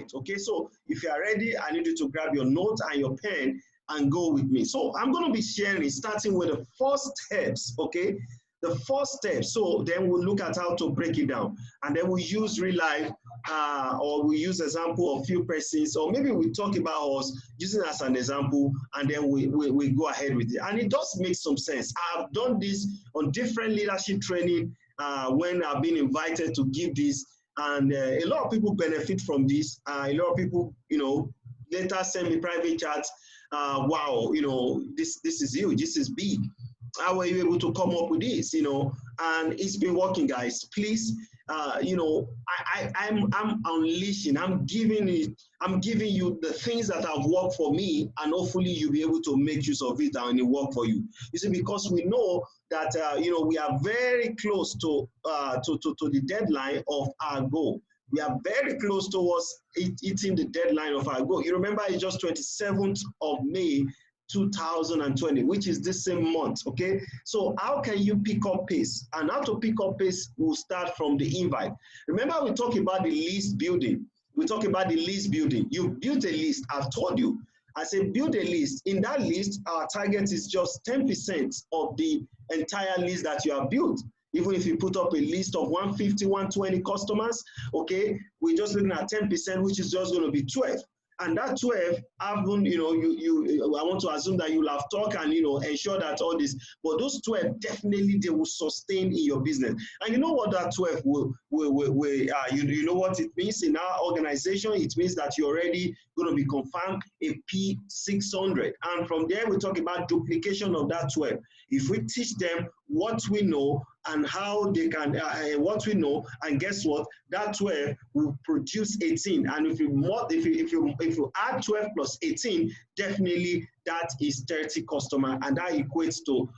invite. Okay, so if you are ready, I need you to grab your note and your pen and go with me. So I'm going to be sharing, starting with the first steps. Okay, the first step. So then we'll look at how to break it down, and then we use real life or we use example of few persons, or maybe we talk about us using as an example, and then we go ahead with it. And it does make some sense. I've done this on different leadership training when I've been invited to give this, and a lot of people benefit from this. A lot of people, later send me private chats. Wow, this is huge, this is big. How were you able to come up with this? And it's been working, guys. Please, I'm unleashing. I'm giving you the things that have worked for me, and hopefully you'll be able to make use of it and it work for you. You see, because we know that we are very close to the deadline of our goal. We are very close towards hitting the deadline of our goal. You remember, it's just 27th of May 2020, which is this same month. Okay, so how can you pick up pace? And how to pick up pace will start from the invite. Remember, we talk about the list building. We talk about the list building. You build a list. I've told you, I said build a list. In that list, our target is just 10% of the entire list that you have built. Even if you put up a list of 150, 120 customers, okay, we're just looking at 10%, which is just going to be 12. And that 12, I want to assume that you'll have talked and ensure that all this, but those 12 definitely they will sustain in your business. And you know what that 12 will you know what it means in our organization? It means that you're already going to be confirmed a P600. And from there, we talk about duplication of that 12. If we teach them what we know and how they can, what we know, and guess what? That 12 will produce 18. And if you add 12 plus 18, definitely that is 30 customer, and that equates to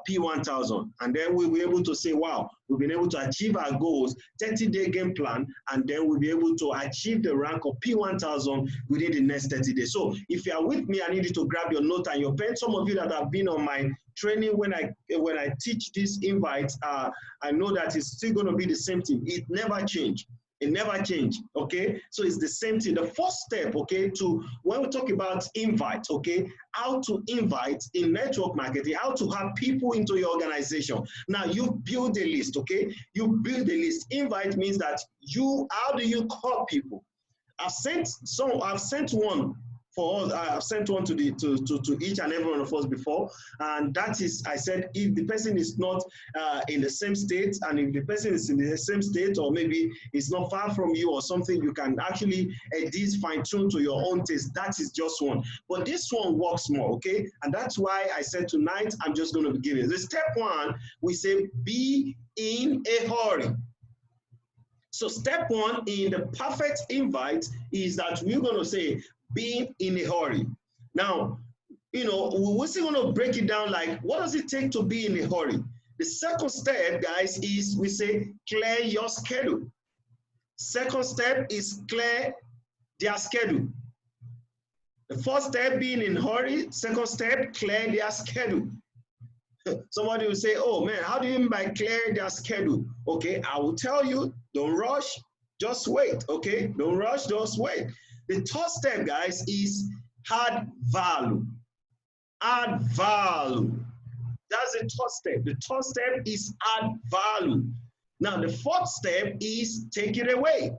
P1000. And then we'll be able to say, wow, we've been able to achieve our goals, 30-day game plan, and then we'll be able to achieve the rank of P1000 within the next 30 days. So if you are with me, I need you to grab your note and your pen. Some of you that have been on my training when I teach this invite, I know that it's still going to be the same thing. It never changed. It never changed, okay? So it's the same thing. The first step, okay, when we talk about invite, okay, how to invite in network marketing, how to have people into your organization. Now, you build a list, okay? You build a list. Invite means that how do you call people? I've sent one for us. I've sent one to each and every one of us before, and that is, I said, if the person is not in the same state, and if the person is in the same state, or maybe it's not far from you or something, you can actually edit, fine-tune to your own taste. That is just one, but this one works more, okay? And that's why I said tonight I'm just going to be giving the step one. We say be in a hurry. So step one in the perfect invite is that we're going to say being in a hurry. Now, we're still going to break it down, like, what does it take to be in a hurry? The second step, guys, is we say clear your schedule. Second step is clear their schedule. The first step, being in a hurry. Second step, clear their schedule. Somebody will say, oh man, how do you mean by clear their schedule? Okay, I will tell you, don't rush, just wait, okay? Don't rush, just wait. The third step, guys, is add value. Add value. That's the third step. The third step is add value. Now, the fourth step is take it away.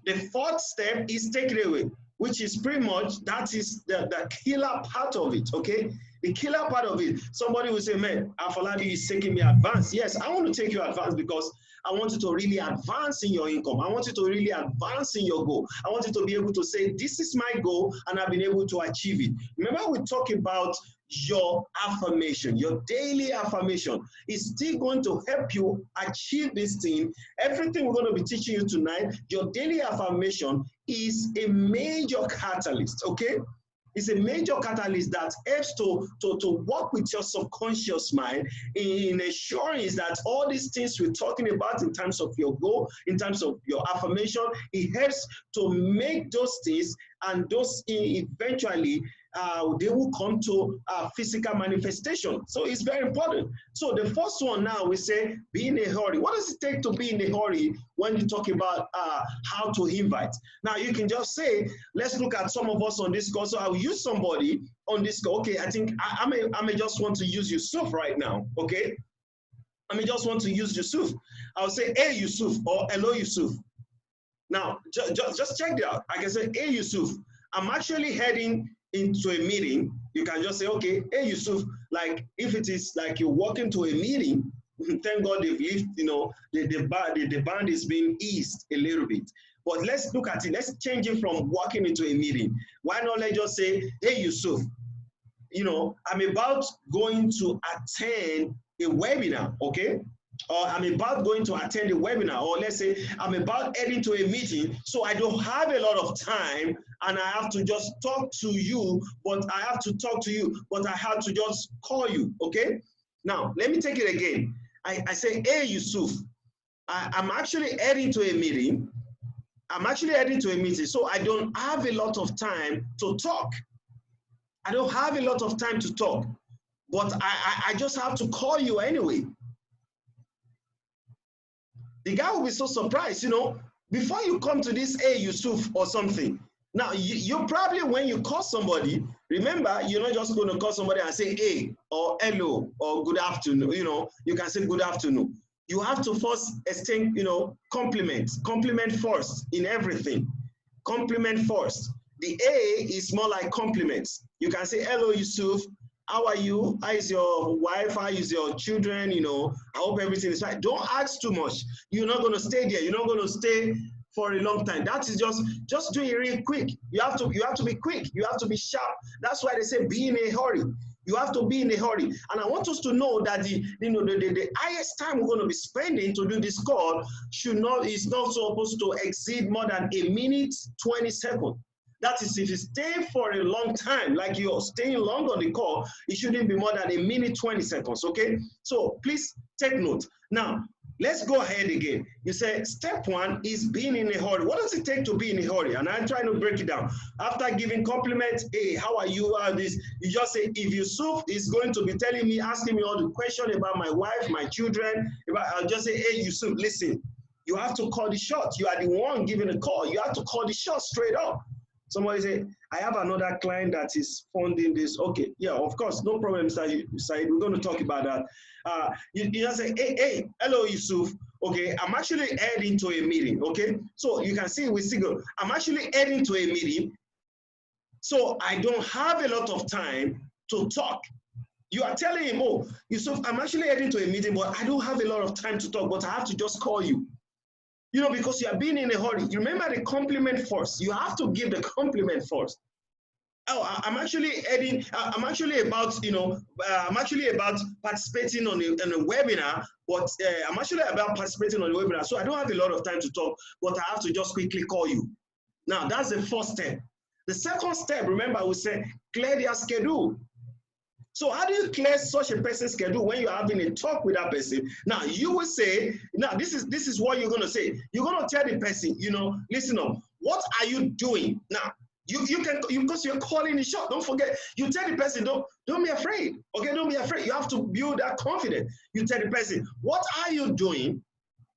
The fourth step is take it away, which is pretty much, that is the killer part of it, okay? The killer part of it. Somebody will say, man, Afolabi is taking me advance. Yes, I want to take you advance because I want you to really advance in your income. I want you to really advance in your goal. I want you to be able to say, this is my goal, and I've been able to achieve it. Remember, we talk about your affirmation, your daily affirmation is still going to help you achieve this thing. Everything we're going to be teaching you tonight, your daily affirmation is a major catalyst, okay? It's a major catalyst that helps to work with your subconscious mind in ensuring that all these things we're talking about in terms of your goal, in terms of your affirmation, it helps to make those things and those eventually they will come to physical manifestation. So it's very important. So the first one now, we say be in a hurry. What does it take to be in a hurry when you talk about how to invite? Now you can just say, let's look at some of us on this call. So I'll use somebody on this call. Okay, I think I may just want to use Yusuf right now. Okay, I may just want to use Yusuf. I'll say, hey Yusuf, or hello Yusuf. Now just check that out. I can say, hey Yusuf, I'm actually heading into a meeting. You can just say, okay, hey Yusuf, like if it is like you're walking to a meeting, thank God they've lifted, you know, the band is being eased a little bit. But let's look at it. Let's change it from walking into a meeting. Why not let's just say, hey Yusuf, you know, I'm about going to attend a webinar, okay? Or I'm about going to attend a webinar, or let's say I'm about heading to a meeting, so I don't have a lot of time and I have to just talk to you, but I have to talk to you, but I have to just call you, okay? Now, let me take it again. I say, hey, Yusuf, I'm actually heading to a meeting. I'm actually heading to a meeting, so I don't have a lot of time to talk. I don't have a lot of time to talk, but I just have to call you anyway. The guy will be so surprised, you know, before you come to this, hey, Yusuf or something. Now, you probably, when you call somebody, remember, you're not just going to call somebody and say, hey, or hello, or good afternoon. You know, you can say good afternoon. You have to first exchange, you know, compliment first in everything. Compliment first. The A is more like compliments. You can say, hello, Yusuf. How are you? How is your wife? How is your children? You know, I hope everything is fine. Don't ask too much. You're not going to stay there. You're not going to stay for a long time. That is just do it real quick. You have to be quick. You have to be sharp. That's why they say be in a hurry. You have to be in a hurry. And I want us to know that the highest time we're going to be spending to do this call is not supposed to exceed more than 1 minute, 20 seconds. That is, if you stay for a long time, like you're staying long on the call, it shouldn't be more than 1 minute, 20 seconds, okay? So please take note. Now, let's go ahead again. You say, step 1 is being in a hurry. What does it take to be in a hurry? And I'm trying to break it down. After giving compliments, hey, how are you? How this? You just say, if Yusuf is going to be telling me, asking me all the questions about my wife, my children, I'll just say, hey, Yusuf, listen, you have to call the shot. You are the one giving the call. You have to call the shot straight up. Somebody say, I have another client that is funding this. Okay, yeah, of course, no problem, Said. We're going to talk about that. You just say, hey, hello, Yusuf. Okay, I'm actually heading to a meeting. Okay, so you can see we still go. I'm actually heading to a meeting, so I don't have a lot of time to talk. You are telling him, oh, Yusuf, I'm actually heading to a meeting, but I don't have a lot of time to talk, but I have to just call you. You know, because you are being in a hurry. You remember the compliment first. You have to give the compliment first. Oh, I'm actually heading, I'm actually about, you know, I'm actually about participating on a webinar, but I'm actually about participating on the webinar. So I don't have a lot of time to talk, but I have to just quickly call you. Now, that's the first step. The second step, remember, we said clear their schedule. So how do you clear such a person's schedule when you're having a talk with that person? Now you will say, now this is what you're gonna say. You're gonna tell the person, you know, listen up, what are you doing? Now you can, because you're calling the shot. Don't forget, you tell the person, don't be afraid. Okay, don't be afraid. You have to build that confidence. You tell the person, what are you doing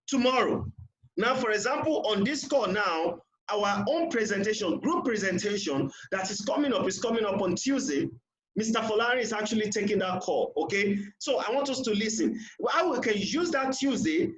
tomorrow? Now, for example, on this call now, our own presentation, group presentation that is coming up on Tuesday. Mr. Folari is actually taking that call, okay? So I want us to listen. How we can use that Tuesday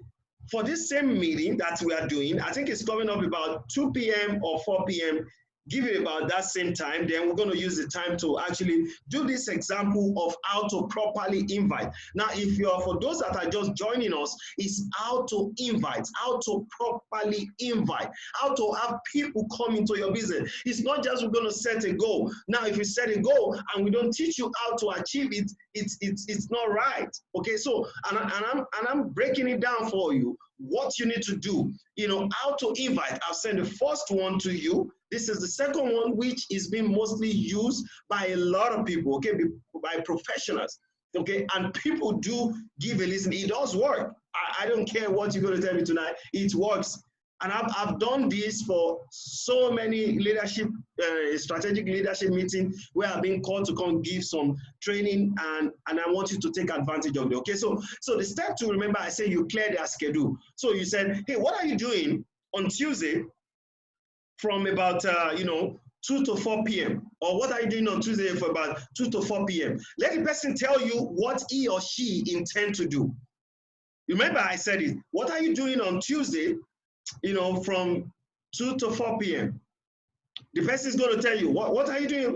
for this same meeting that we are doing. I think it's coming up about 2 p.m. or 4 p.m. Give it about that same time. Then we're going to use the time to actually do this example of how to properly invite. Now, if you're, for those that are just joining us, it's how to invite, how to properly invite, how to have people come into your business. It's not just we're going to set a goal. Now, if you set a goal and we don't teach you how to achieve it, it's not right. Okay, so and I'm breaking it down for you. What you need to do, you know, how to invite. I'll send the first one to you. This is the second one, which is being mostly used by a lot of people, okay, by professionals, okay, and people do give a listen. It does work. I don't care what you're going to tell me tonight. It works. And I've done this for so many leadership, strategic leadership meetings where I've been called to come give some training, and I want you to take advantage of it. Okay, so the step to remember, I say you clear their schedule. So you said, hey, what are you doing on Tuesday from about 2 to 4 p.m. or what are you doing on Tuesday for about 2 to 4 p.m. Let the person tell you what he or she intend to do. Remember I said it. What are you doing on Tuesday, from 2 to 4 p.m.? The person is going to tell you, what are you doing?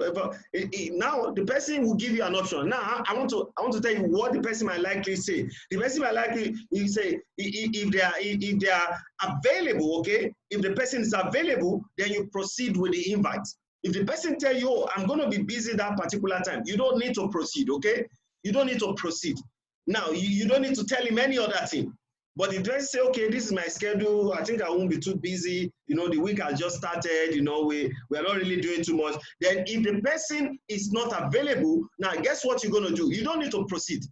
Now the person will give you an option. Now I want to tell you what the person might likely say. The person might likely say if they are available, okay? If the person is available, then you proceed with the invite. If the person tell you, oh, I'm going to be busy that particular time, you don't need to proceed, okay? You don't need to proceed. Now you don't need to tell him any other thing. But if they say, okay, this is my schedule, I think I won't be too busy, the week has just started, we are not really doing too much. Then if the person is not available, now guess what you're going to do? You don't need to proceed.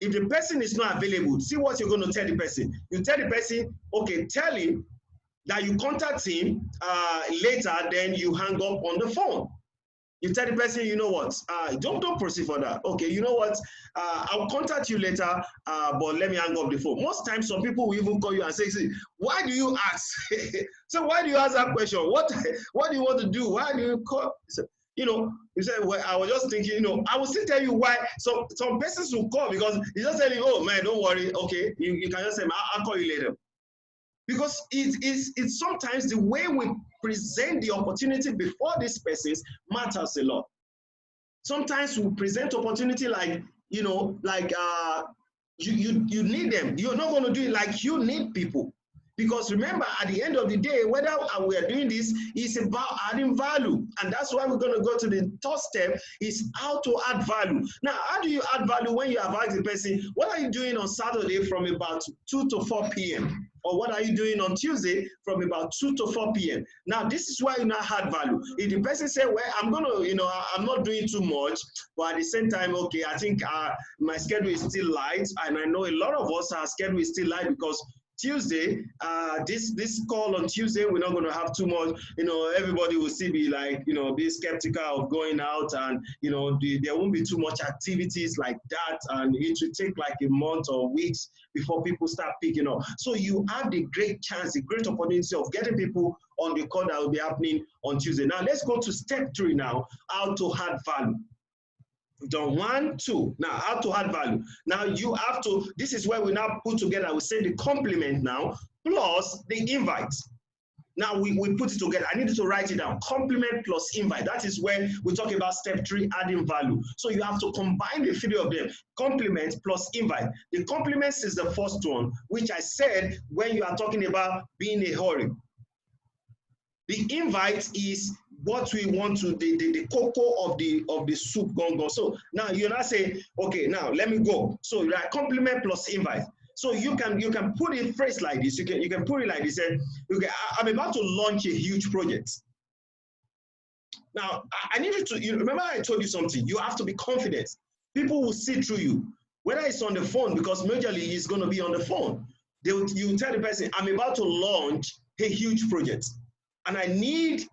If the person is not available, see what you're going to tell the person. You tell the person, okay, tell him that you contact him later, then you hang up on the phone. You tell the person, you know what, don't proceed for that. Okay, you know what, I'll contact you later, but let me hang up the phone. Most times, some people will even call you and say, why do you ask? So why do you ask that question? What do you want to do? Why do you call? So, you say, well, I was just thinking, I will still tell you why. So some persons will call because you just tell you, oh man, don't worry. Okay, you can just say, I'll call you later. Because it's sometimes the way we present the opportunity before these persons matters a lot. Sometimes we present opportunity like, you need them. You're not going to do it like you need people. Because remember, at the end of the day, whether we are doing this, is about adding value. And that's why we're going to go to the third step, is how to add value. Now, how do you add value when you have asked the person, what are you doing on Saturday from about 2 to 4 p.m.? Or what are you doing on Tuesday from about 2 to 4 p.m.? Now, this is why you now add value. If the person say, well, I'm going to, I'm not doing too much, but at the same time, okay, I think my schedule is still light. And I know a lot of us, our schedule is still light because Tuesday, this call on Tuesday, we're not going to have too much, everybody will still be like, be skeptical of going out, and, there won't be too much activities like that, and it will take like a month or weeks before people start picking up. So you have the great chance, the great opportunity of getting people on the call that will be happening on Tuesday. Now let's go to step 3 now, how to add value. Done 1, 2. Now, how to add value. Now, you have to, this is where we now put together, we say the complement now, plus the invite. Now, we put it together. I need you to write it down. Complement plus invite. That is where we talk about step 3, adding value. So you have to combine the 3 of them. Complement plus invite. The compliments is the first one, which I said when you are talking about being a hurry. The invite is what we want to, the cocoa of the soup gongo. So now you not say, okay, now let me go. So you are complement plus invite. So you can put it phrase like this. You can put it like this. Say, okay, I'm about to launch a huge project. Now I need you to, remember I told you something. You have to be confident. People will see through you, whether it's on the phone, because majorly it's going to be on the phone. You tell the person, I'm about to launch a huge project, and I need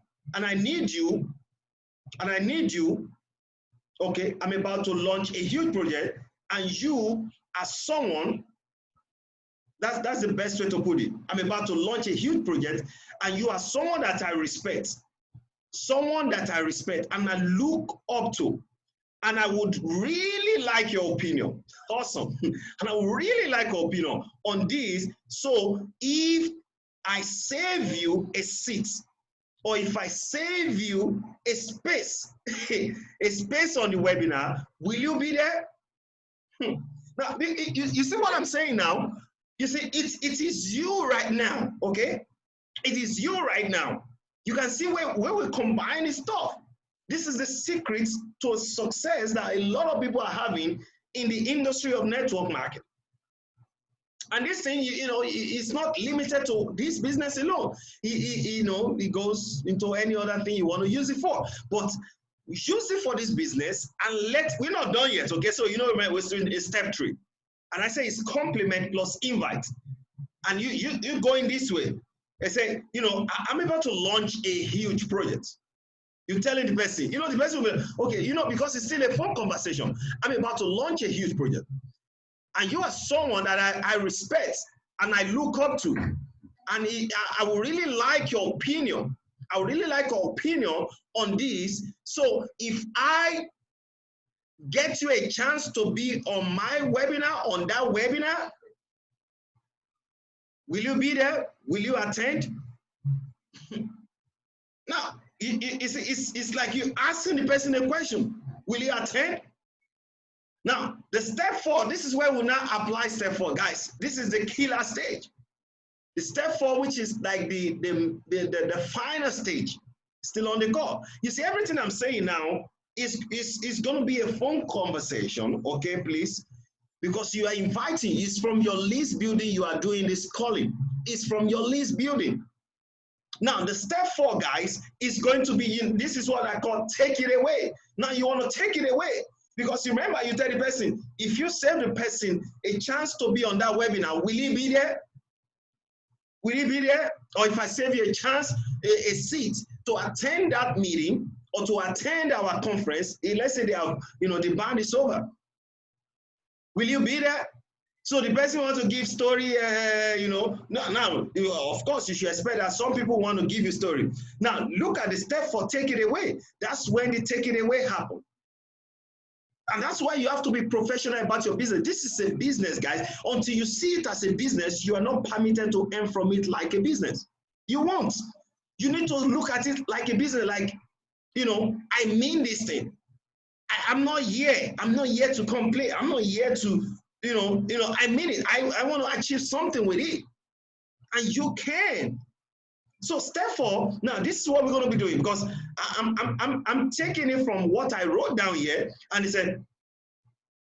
you, okay, I'm about to launch a huge project, and you as someone, that's the best way to put it. I'm about to launch a huge project, and you are someone that I respect, and I look up to, and I would really like your opinion. Awesome. And I would really like your opinion on this. So if I save you a seat, or if I save you a space, a space on the webinar, will you be there? Now, you see what I'm saying now? You see, it is you right now, okay? It is you right now. You can see where we combine this stuff. This is the secret to success that a lot of people are having in the industry of network marketing. And this thing, it's not limited to this business alone. It goes into any other thing you want to use it for. But use it for this business, and we're not done yet, okay? So, we're still in step 3. And I say it's complement plus invite. And you're going this way. I say, I'm about to launch a huge project. You're telling the person, the person will be, okay, because it's still a phone conversation. I'm about to launch a huge project. And you are someone that I respect and I look up to. And I would really like your opinion. I would really like your opinion on this. So if I get you a chance to be on my webinar, on that webinar, will you be there? Will you attend? Now, it's like you asking the person a question. Will you attend? Now, the step 4, this is where we now apply step 4. Guys, this is the killer stage. The step 4, which is like the final stage, still on the call. You see, everything I'm saying now is going to be a phone conversation, okay, please? Because you are inviting, it's from your list building you are doing this calling. It's from your list building. Now, the step 4, guys, is going to be, this is what I call take it away. Now, you want to take it away. Because remember, you tell the person, if you save the person a chance to be on that webinar, will he be there? Will he be there? Or if I save you a chance, a seat to attend that meeting or to attend our conference, let's say they have, the band is over. Will you be there? So the person wants to give story, now, of course, you should expect that some people want to give you story. Now, look at the step 4, take it away. That's when the take it away happens. And that's why you have to be professional about your business. This is a business, guys. Until you see it as a business, you are not permitted to earn from it like a business. You won't. You need to look at it like a business, like, I mean this thing. I'm not here. I'm not here to complain. I'm not here to, I mean it. I want to achieve something with it. And you can. So step 4, now this is what we're going to be doing, because I'm taking it from what I wrote down here, and it said,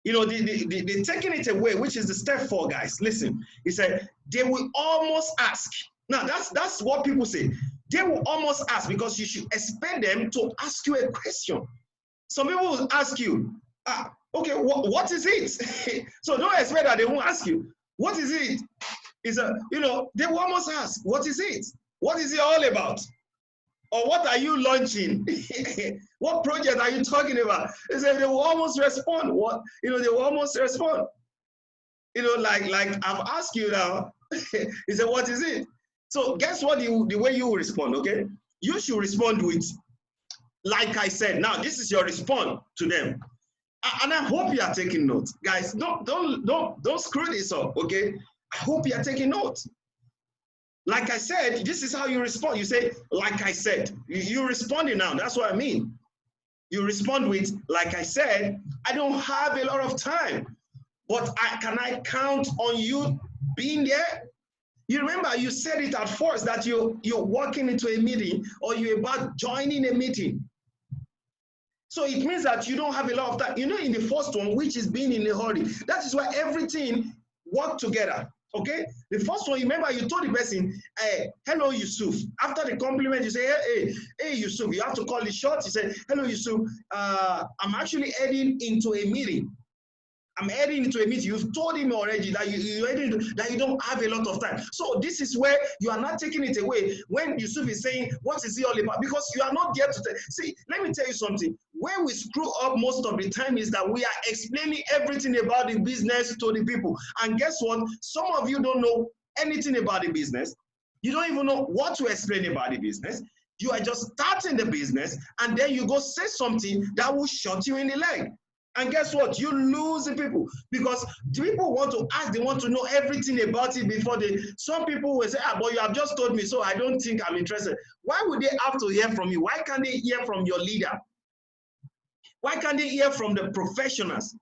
they're taking it away, which is the step 4, guys. Listen, he said, they will almost ask. Now that's what people say. They will almost ask, because you should expect them to ask you a question. Some people will ask you, okay, what is it? So don't expect that they won't ask you, what is it? They will almost ask, what is it? What is it all about? Or what are you launching? What project are you talking about? They say they will almost respond. What? They will almost respond. Like I've asked you now. He said, what is it? So guess what? The way you will respond, okay? You should respond with, like I said. Now, this is your response to them. And I hope you are taking notes. Guys, don't screw this up, okay? I hope you are taking notes. Like I said, this is how you respond. You say, like I said. You're responding now. That's what I mean. You respond with, like I said, I don't have a lot of time, but can I count on you being there? You remember you said it at first that you're walking into a meeting or you're about joining a meeting. So it means that you don't have a lot of time. In the first one, which is being in a hurry, that is why everything works together. Okay, the first one, remember you told the person, hello Yusuf. After the compliment, you say, hey Yusuf, you have to call it short. You say, hello Yusuf, I'm actually heading into a meeting. I'm heading into a meeting. You've told him already that you don't have a lot of time. So this is where you are not taking it away when Yusuf is saying, what is he all about? Because you are not there to see, let me tell you something. Where we screw up most of the time is that we are explaining everything about the business to the people. And guess what? Some of you don't know anything about the business. You don't even know what to explain about the business. You are just starting the business, and then you go say something that will shut you in the leg. And guess what? You lose the people, because the people want to ask, they want to know everything about it before some people will say, but you have just told me, so I don't think I'm interested. Why would they have to hear from you? Why can't they hear from your leader? Why can't they hear from the professionals?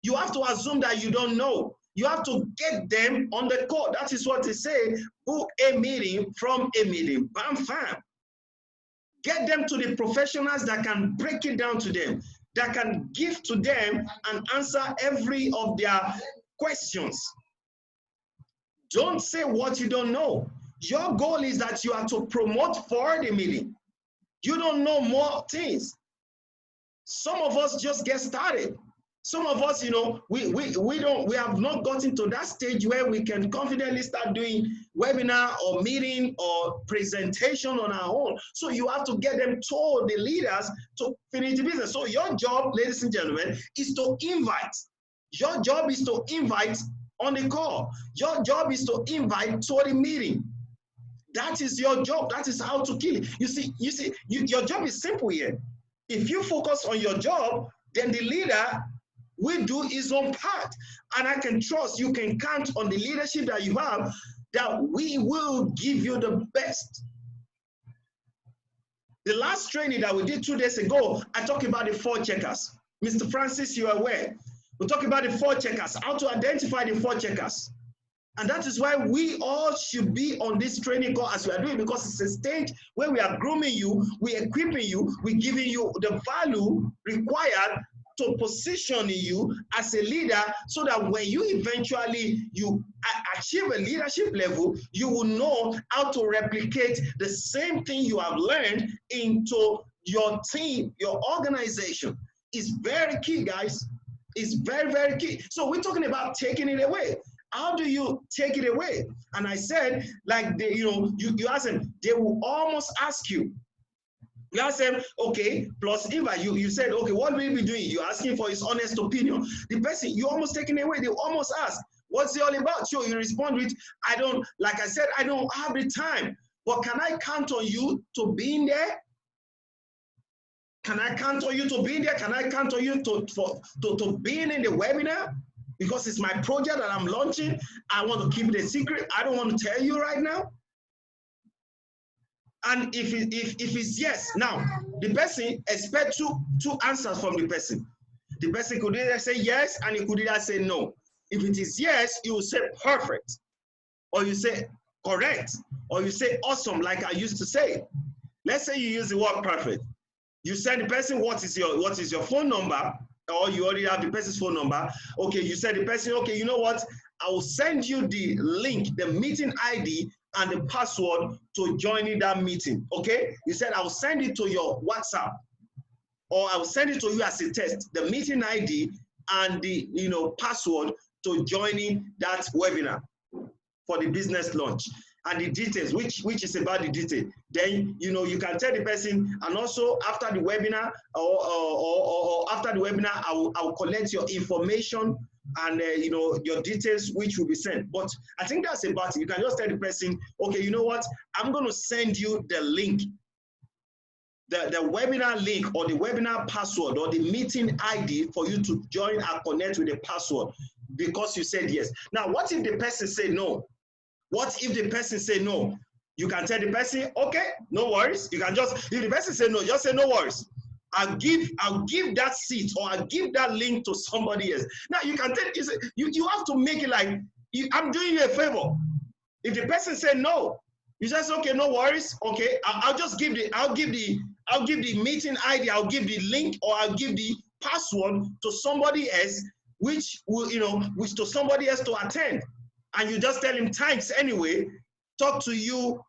You have to assume that you don't know. You have to get them on the call. That is what they say, book a meeting from a meeting. Bam, fam. Get them to the professionals that can break it down to them, that can give to them and answer every of their questions. Don't say what you don't know. Your goal is that you are to promote for the meeting. You don't know more things. Some of us just get started. Some of us, you know, we have not gotten to that stage where we can confidently start doing webinar or meeting or presentation on our own. So you have to get them told, the leaders, to finish the business. So your job, ladies and gentlemen, is to invite. Your job is to invite on the call. Your job is to invite to the meeting. That is your job. That is how to kill it. You see, your job is simple here. If you focus on your job, then the leader will do his own part. And I can trust, you can count on the leadership that you have, that we will give you the best. The last training that we did 2 days ago, I talked about the 4 checkers. Mr. Francis, you are aware. We talked about the 4 checkers, how to identify the 4 checkers. And that is why we all should be on this training call as we are doing, because it's a stage where we are grooming you, we're equipping you, we're giving you the value required to position you as a leader, so that when you eventually achieve a leadership level, you will know how to replicate the same thing you have learned into your team, your organization. It's very key, guys. It's very, very key. So we're talking about taking it away. How do you take it away? And I said, like, you ask them, they will almost ask you. You ask them, okay, plus invite. You said, okay, what will you be doing? You're asking for his honest opinion. The person, you almost taking away, they almost ask, what's it all about? So you respond with, I don't have the time, but can I count on you to be in there? Can I count on you to be there? Can I count on you to being in the webinar? Because it's my project that I'm launching. I want to keep it a secret. I don't want to tell you right now. And if it's yes, now the person expects two answers from the person. The person could either say yes, and he could either say no. If it is yes, you will say perfect, or you say correct, or you say awesome, like I used to say. Let's say you use the word perfect. You send the person what is your phone number, or you already have the person's phone number. Okay, you said the person, okay, you know what? I will send you the link, the meeting ID, and the password to join in that meeting. Okay? You said I will send it to your WhatsApp, or I will send it to you as a text, the meeting ID and the password to join in that webinar for the business launch. And the details, which is about the detail. Then you can tell the person, and also after the webinar or after the webinar, I will collect your information and your details, which will be sent. But I think that's about it. You can just tell the person, okay, you know what? I'm going to send you the link, the webinar link, or the webinar password, or the meeting ID for you to join and connect with the password, because you said yes. Now, what if the person say no? What if the person say no? You can tell the person, okay, no worries. You can just, if the person say no, just say no worries. I'll give that seat, or I'll give that link to somebody else. Now you can tell, you have to make it like, I'm doing you a favor. If the person say no, you just, okay, no worries. Okay, I'll give the meeting ID, I'll give the link, or I'll give the password to somebody else, which to somebody else to attend. And you just tell him, thanks anyway, talk to you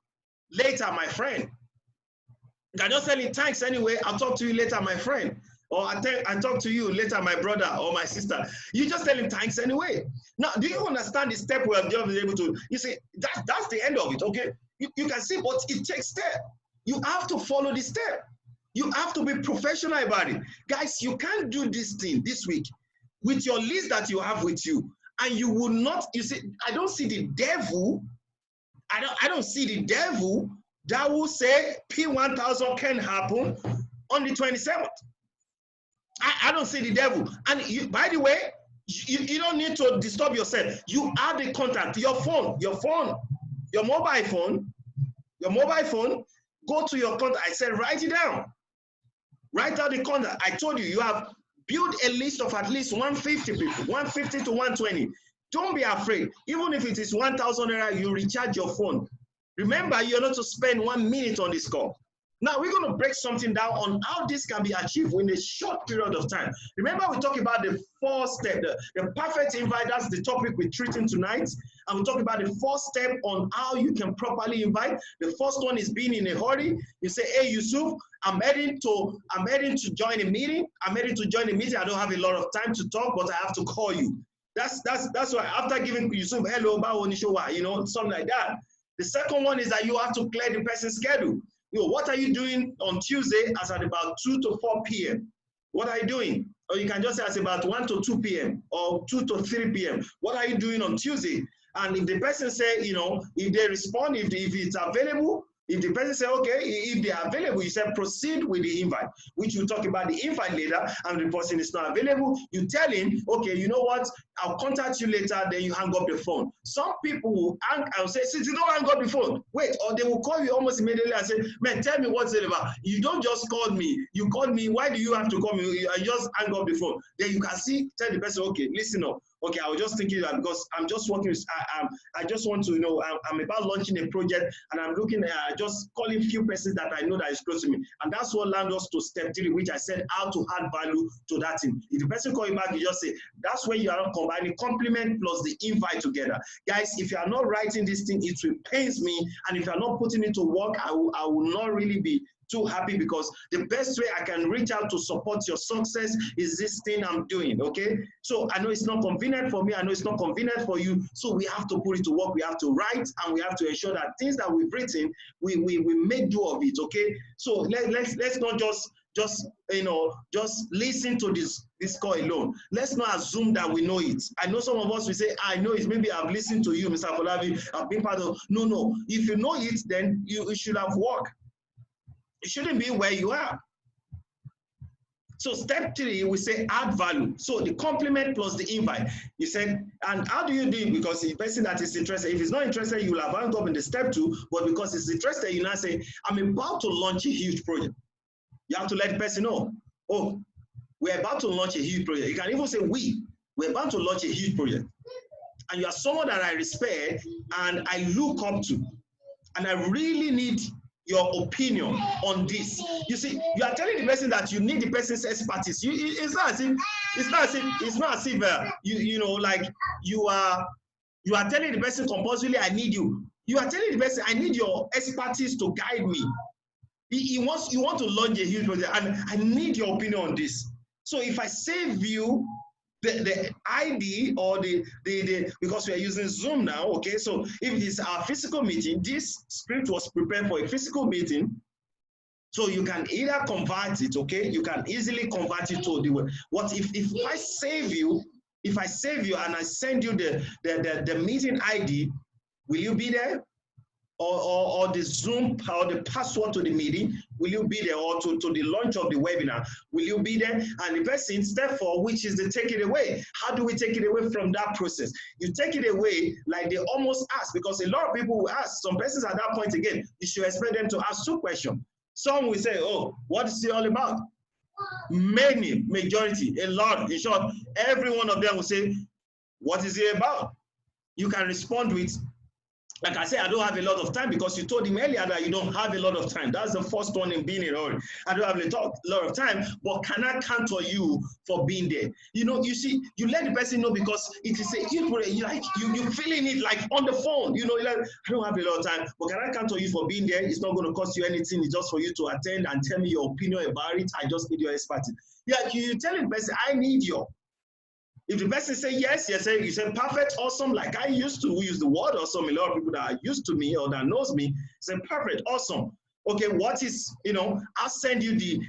later, my friend. You can just tell him, thanks anyway, I'll talk to you later, my friend. Or I'll talk to you later, my brother or my sister. You just tell him, thanks anyway. Now, do you understand the step we have just been able to? You see, that's the end of it, okay? You can see, but it takes step. You have to follow the step. You have to be professional about it. Guys, you can't do this thing this week with your list that you have with you. And you will not, you see, I don't see the devil, I don't see the devil that will say P1000 can happen on the 27th. I don't see the devil. And by the way, you don't need to disturb yourself. You have the contact, your mobile phone, go to your contact. I said, write it down. Write out the contact. I told you, you have build a list of at least 150 people, 150 to 120. Don't be afraid. Even if it is 1,000 naira, you recharge your phone. Remember, you're not to spend 1 minute on this call. Now, we're going to break something down on how this can be achieved in a short period of time. Remember, we talked about the 4 steps, the perfect invite. That's the topic we're treating tonight. And we talked about the 4th step on how you can properly invite. The first one is being in a hurry. You say, hey, Yusuf, I'm heading to join a meeting. I'm heading to join a meeting. I don't have a lot of time to talk, but I have to call you. That's why after giving Yusuf hello, you know, something like that. The second one is that you have to clear the person's schedule. You know, what are you doing on Tuesday as at about 2 to 4 p.m.? What are you doing? Or you can just say as about 1 to 2 p.m. or 2 to 3 p.m. What are you doing on Tuesday? And if the person say, you know, if they respond, if it's available, if the person say, okay, if they are available, you say proceed with the invite, which we'll talk about the invite later, and the person is not available, you tell him, okay, you know what, I'll contact you later, then you hang up the phone. Some people will hang, I'll say, since you don't hang up the phone, wait, or they will call you almost immediately and say, man, tell me what's it about. You don't just call me, you called me, why do you have to call me? I just hang up the phone. Then you can see, tell the person, okay, listen up. Okay, I was just thinking that because I'm just working with, I just want to, you know, I'm about launching a project and I'm looking at just calling few persons that I know that is close to me. And that's what led us to step 3, which I said how to add value to that thing. If the person call you back, you just say, that's where you are combining compliment plus the invite together. Guys, if you are not writing this thing, it will pains me. And if you are not putting it to work, I will not really be too happy, because the best way I can reach out to support your success is this thing I'm doing, okay? So I know it's not convenient for me, I know it's not convenient for you, so we have to put it to work, we have to write, and we have to ensure that things that we've written, we make do of it, okay? So let's not just you know, just listen to this call alone. Let's not assume that we know it. I know some of us will say, I know it, maybe I've listened to you, Mr. Folabi, I've been part of, no. If you know it, then you should have worked. It shouldn't be where you are. So step 3, we say add value. So the compliment plus the invite. You said, and how do you do it? Because the person that is interested, if he's not interested, you will have hung up in the step 2, but because he's interested, you now say, I'm about to launch a huge project. You have to let the person know, oh, we're about to launch a huge project. You can even say, we're about to launch a huge project. And you are someone that I respect and I look up to, and I really need your opinion on this. You see, you are telling the person that you need the person's expertise. It's not as if you know, like you are telling the person compulsorily, I need you. You are telling the person, I need your expertise to guide me. You want to launch a huge project, and I need your opinion on this. So if I save you the ID or the because we are using Zoom now, okay? So if it is our physical meeting, this script was prepared for a physical meeting, so you can either convert it, okay? You can easily convert it to the what if I save you, and I send you the meeting ID, will you be there? Or the Zoom or the password to the meeting, will you be there? Or to the launch of the webinar, will you be there? And the person, step 4, which is the take it away. How do we take it away from that process? You take it away like they almost ask, because a lot of people will ask. Some persons at that point again, you should expect them to ask 2 questions. Some will say, oh, what is it all about? Majority, a lot, in short, every one of them will say, what is it about? You can respond with, like I said, I don't have a lot of time, because you told him earlier that you don't have a lot of time. That's the first one in being in a hurry. I don't have a lot of time, but can I count on you for being there? You know, you see, you let the person know, because it is you feeling it like on the phone. You know, like, I don't have a lot of time, but can I count on you for being there? It's not going to cost you anything. It's just for you to attend and tell me your opinion about it. I just need your expertise. Yeah, you tell the person, I need your. If the person say yes, you say perfect, awesome, like I used to use the word awesome. A lot of people that are used to me or that knows me say perfect, awesome. Okay, what is, you know, I'll send you the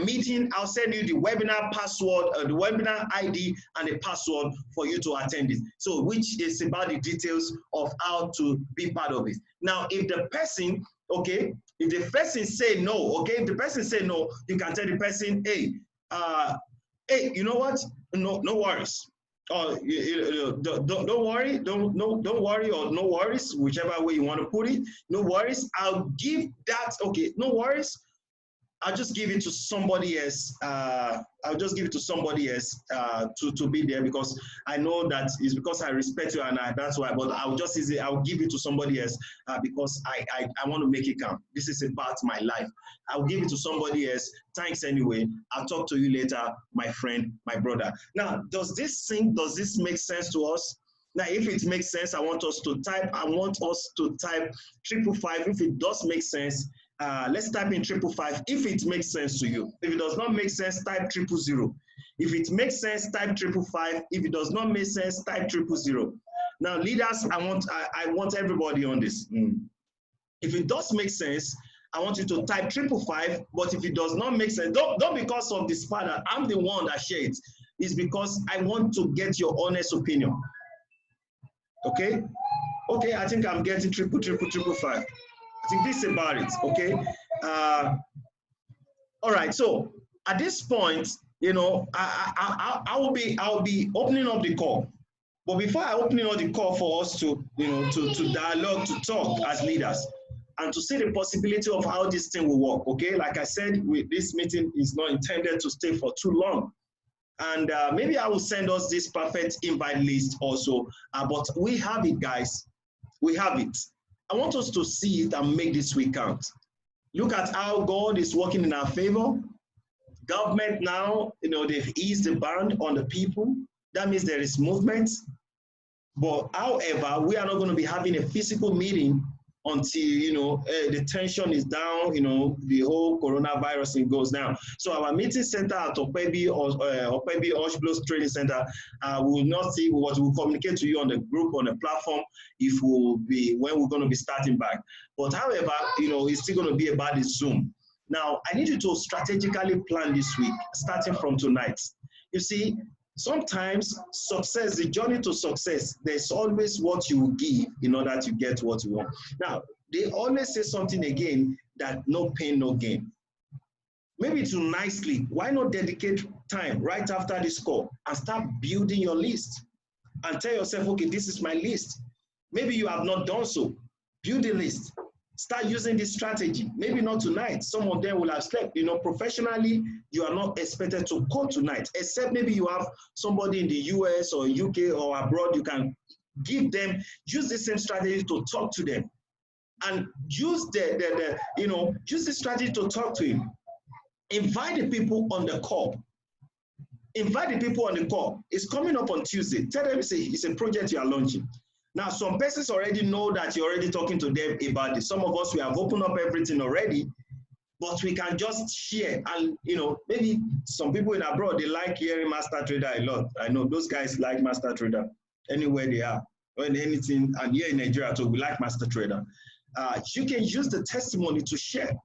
meeting, I'll send you the webinar password, the webinar ID and the password for you to attend it. So which is about the details of how to be part of it. Now, if the person, okay, if the person say no, okay, if the person say no, you can tell the person, hey, you know what? No worries. Don't worry. Don't worry, or no worries, whichever way you want to put it. No worries. I'll give that. Okay. No worries. I'll just give it to somebody else. I'll just give it to somebody else to be there, because I know that it's because I respect you, and that's why. But I'll give it to somebody else because I want to make it count. This is about my life. I'll give it to somebody else. Thanks anyway. I'll talk to you later, my friend, my brother. Now, does this make sense to us? Now, if it makes sense, I want us to type 555. If it does make sense, let's type in 555 if it makes sense to you. If it does not make sense, type 000. If it makes sense, type 555. If it does not make sense, type 000. Now, leaders, I want everybody on this. If it does make sense, I want you to type 555. But if it does not make sense, don't because of this part that I'm the one that shares it. It's because I want to get your honest opinion. Okay? Okay, I think I'm getting 555. I think this is about it. Okay. All right. So at this point, you know, I'll be opening up the call. But before I open up the call for us to, you know, to dialogue, to talk as leaders, and to see the possibility of how this thing will work. Okay. Like I said, this meeting is not intended to stay for too long. And maybe I will send us this perfect invite list also. But we have it, guys. We have it. I want us to see it and make this week count. Look at how God is working in our favor. Government now, you know, they've eased the ban on the people. That means there is movement. But however, we are not going to be having a physical meeting until, you know, the tension is down, you know, the whole coronavirus thing goes down. So our meeting center at Okpebi Oshblos Training Center will not see what we'll communicate to you on the group, on the platform, if we'll be, when we're going to be starting back. But however, you know, it's still going to be about the Zoom. Now, I need you to strategically plan this week, starting from tonight. You see, sometimes success, the journey to success, there's always what you will give in order to get what you want. Now, they always say something again, that no pain, no gain. Maybe to nicely, why not dedicate time right after this call and start building your list and tell yourself, okay, this is my list. Maybe you have not done so. Build a list. Start using this strategy. Maybe not tonight. Some of them will have slept. You know, professionally, you are not expected to call tonight, except maybe you have somebody in the US or UK or abroad. You can give them, use the same strategy to talk to them, and use use the strategy to talk to him. Invite the people on the call. Invite the people on the call. It's coming up on Tuesday. Tell them it's a project you are launching. Now, some persons already know that you're already talking to them about it. Some of us, we have opened up everything already, but we can just share. And, you know, maybe some people in abroad, they like hearing Master Trader a lot. I know those guys like Master Trader anywhere they are, or in anything. And here in Nigeria, too, we like Master Trader. You can use the testimony to share.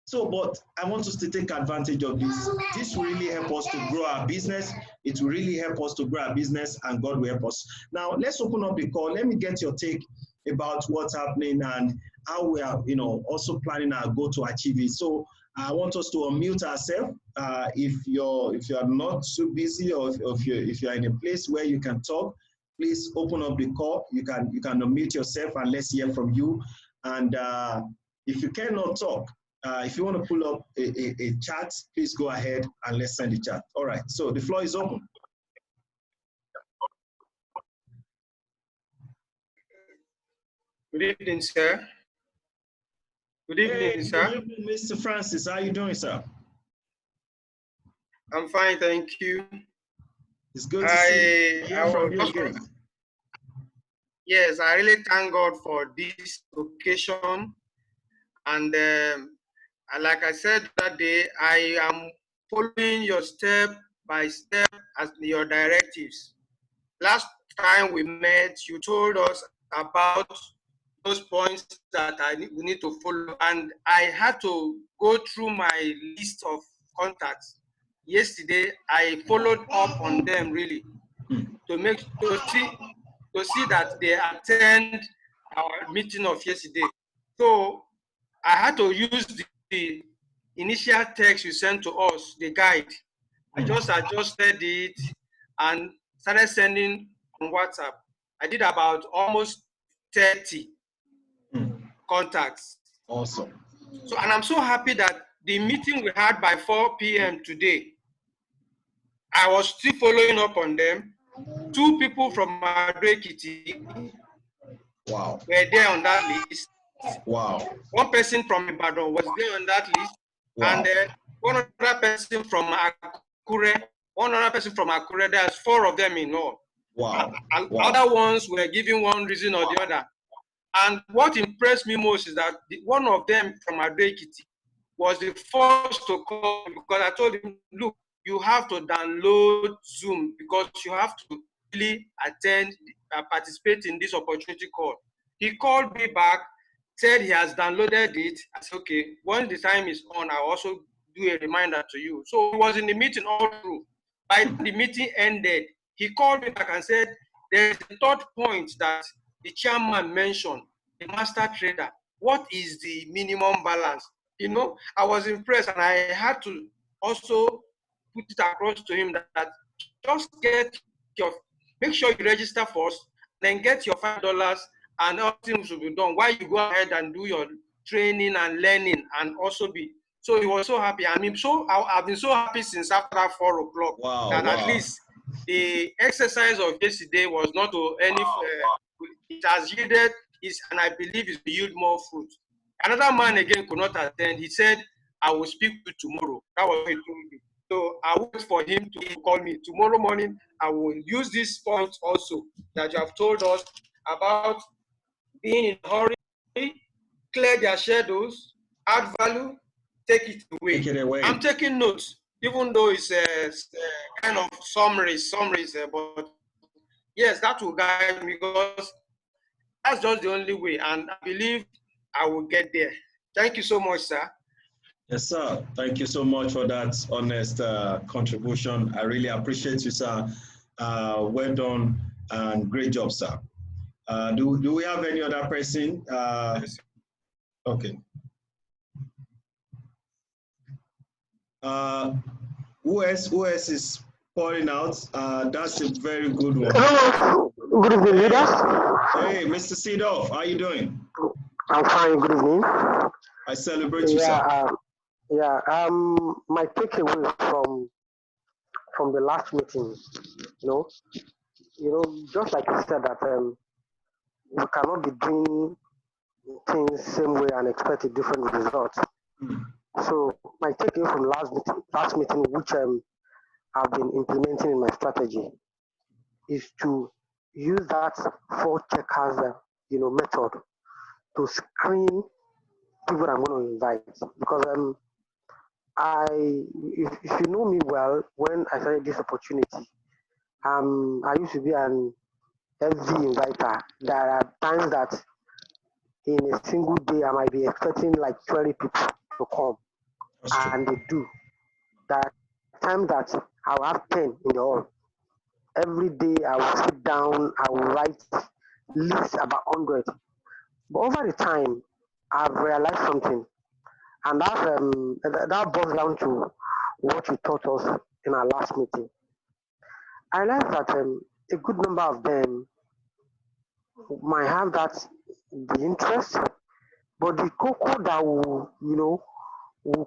So, but I want us to take advantage of this. This will really help us to grow our business. It will really help us to grow our business, and God will help us. Now, let's open up the call. Let me get your take about what's happening and how we are, you know, also planning our goal to achieve it. So, I want us to unmute ourselves. If you're not too busy, or if you're in a place where you can talk, please open up the call. You can unmute yourself and let's hear from you. And if you cannot talk, if you want to pull up a chat, please go ahead and let's send the chat. All right, so the floor is open. Good evening, sir. Good evening, sir. Good evening, Mr. Francis. How are you doing, sir? I'm fine, thank you. It's good to see you from you again. Yes, I really thank God for this occasion. And like I said that day, I am following your step by step as your directives. Last time we met, you told us about those points that we need to follow, and I had to go through my list of contacts. Yesterday, I followed up on them really to see that they attend our meeting of yesterday. So I had to use the initial text you sent to us, the guide. I just adjusted it and started sending on WhatsApp. I did about almost 30 contacts. Awesome. So, and I'm so happy that the meeting we had by 4 p.m. today, I was still following up on them. 2 people from Ado-Ekiti were there on that list. Wow. 1 person from Ibadan was there on that list. Wow. And then 1 other person from Akure. 1 other person from Akure. There's 4 of them in all. Wow. And other ones were giving one reason or the other. And what impressed me most is that one of them from Adekiti was the first to call me, because I told him, look, you have to download Zoom because you have to really attend, participate in this opportunity call. He called me back, said he has downloaded it. I said, okay, once the time is on, I'll also do a reminder to you. So he was in the meeting all through. By the meeting ended, he called me back and said, there's a third point that the chairman mentioned, the master trader. What is the minimum balance? You know, I was impressed, and I had to also put it across to him that just make sure you register first, then get your $5, and all things will be done while you go ahead and do your training and learning, and also be. So he was so happy. I mean, I've been so happy since after 4 o'clock that at least the exercise of yesterday was not to any. It has yielded and I believe it will yield more fruit. Another man again could not attend. He said, I will speak to you tomorrow. That was what he told me. So I wait for him to call me. Tomorrow morning, I will use this point also that you have told us about being in a hurry, clear their shadows, add value, take it away. Take it away. I'm taking notes, even though it's kind of summaries, but yes, that will guide me, because that's just the only way, and I believe I will get there. Thank you so much, sir. Yes, sir. Thank you so much for that honest contribution. I really appreciate you, sir. Well done and great job, sir. Do we have any other person? Yes. Okay. Who else is pouring out? That's a very good one. Hello. Good evening, leaders. Hey, Mr. Seedorf, how are you doing? I'm fine. Good evening. I celebrate you, sir. My takeaway from the last meeting, just like you said that we cannot be doing things same way and expect a different result. So my takeaway from last meeting, which I've been implementing in my strategy, is to use that 4 checkers, method to screen people I'm going to invite. Because if you know me well, when I started this opportunity, I used to be an heavy inviter. There are times that in a single day I might be expecting like 20 people to come, and they do. There are times that I'll have 10 in the hall. Every day I will sit down, I will write lists about 100. But over the time, I've realized something, and that boils down to what you taught us in our last meeting. I realized that a good number of them might have the interest, but the cocoa that will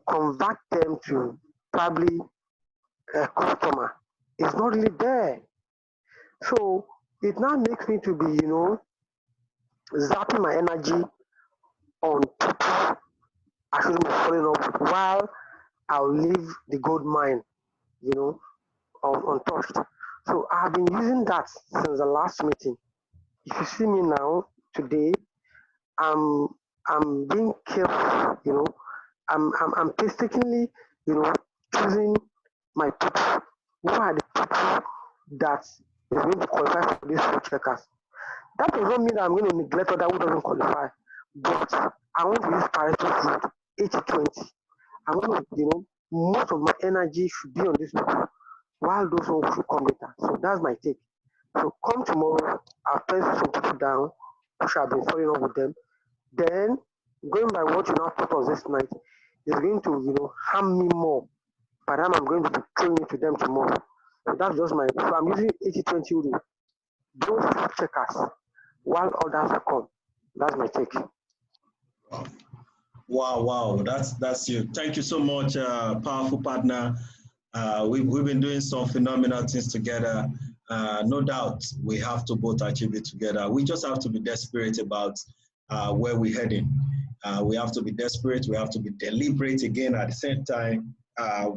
convert them to probably a customer is not really there. So it now makes me to be, zapping my energy on people I shouldn't be following up while I'll leave the gold mine, untouched. So I've been using that since the last meeting. If you see me now, today, I'm being careful, I'm painstakingly, choosing my people. Who are the people that is going to qualify for these 4 checkers? That does not mean that I'm going to neglect other who doesn't qualify, but I want to use Pareto rule, 80-20. I'm going to, most of my energy should be on these people, while those ones should come later. So that's my take. So come tomorrow, I'll pencil some people down, which I've been following up with them. Then, going by what you now taught us this night, is going to, harm me more by the time I'm going to be throwing it to them tomorrow. So that's just my, so I'm using 80-20 rule. Those 4 checkers, while others will come. That's my take. Wow, that's you. Thank you so much, powerful partner. We've been doing some phenomenal things together. No doubt we have to both achieve it together. We just have to be desperate about where we're heading. We have to be desperate. We have to be deliberate again at the same time.